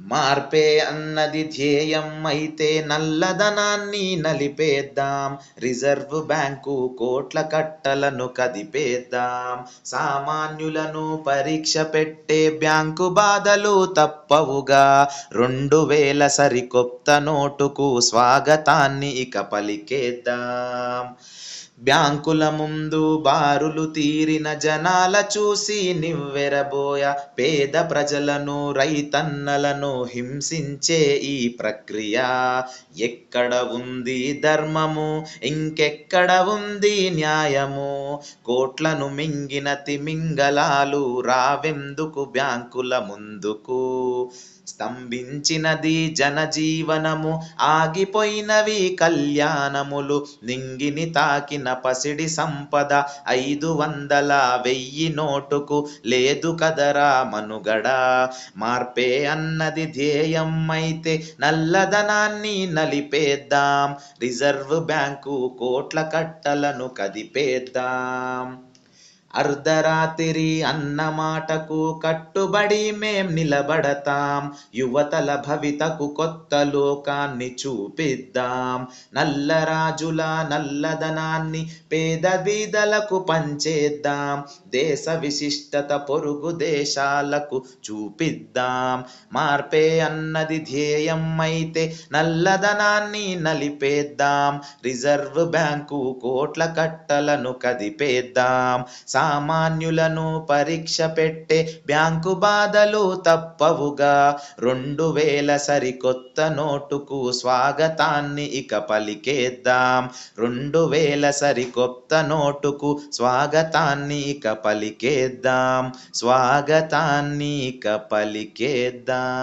మార్పే అన్నది ధ్యేయం అయితే నల్లధనాన్ని నలిపేద్దాం. రిజర్వ్ బ్యాంకు కోట్ల కట్టలను కదిపేద్దాం. సామాన్యులను పరీక్ష పెట్టే బ్యాంకు బాధలు తప్పవుగా. 2000 సరికొత్త నోటుకు స్వాగతాన్ని ఇక పలికేద్దాం. బ్యాంకుల ముందు బారులు తీరిన జనాల చూసి నివ్వెరబోయ. పేద ప్రజలను రైతన్నలను హింసించే ఈ ప్రక్రియ. ఎక్కడ ఉంది ధర్మము, ఇంకెక్కడ ఉంది న్యాయము? కోట్లను మింగిన తిమింగలాలు రావెందుకు బ్యాంకుల ముందుకు? స్తంభించినది జనజీవనము, ఆగిపోయినవి కళ్యాణములు. నింగిని తాకిన పసిడి సంపద 500 1000 నోటుకు లేదు కదరా మనుగడ. మార్పే అన్నది ధ్యేయం అయితే నల్లధనాన్ని నలిపేద్దాం. రిజర్వ్ బ్యాంకు కోట్ల కట్టలను కదిపేద్దాం. అర్ధరాత్రి అన్న మాటకు కట్టుబడి మేం నిలబడతాం. యువతల భవితకు కొత్త లోకాన్ని చూపిద్దాం. నల్లరాజుల నల్లధనాన్ని పేద బీదలకు పంచేద్దాం. దేశ విశిష్టత పొరుగు దేశాలకు చూపిద్దాం. మార్పే అన్నది ధ్యేయం అయితే నల్లధనాన్ని నలిపేద్దాం. రిజర్వ్ బ్యాంకు కోట్ల కట్టలను కదిపేద్దాం. సామాన్యులను పరీక్ష పెట్టే బ్యాంకు బాధలు తప్పవుగా. 2000 సరికొత్త నోటుకు స్వాగతాన్ని ఇక పలికేద్దాం. 2000 సరికొత్త నోటుకు స్వాగతాన్ని ఇక పలికేద్దాం. స్వాగతాన్ని ఇక పలికేద్దాం.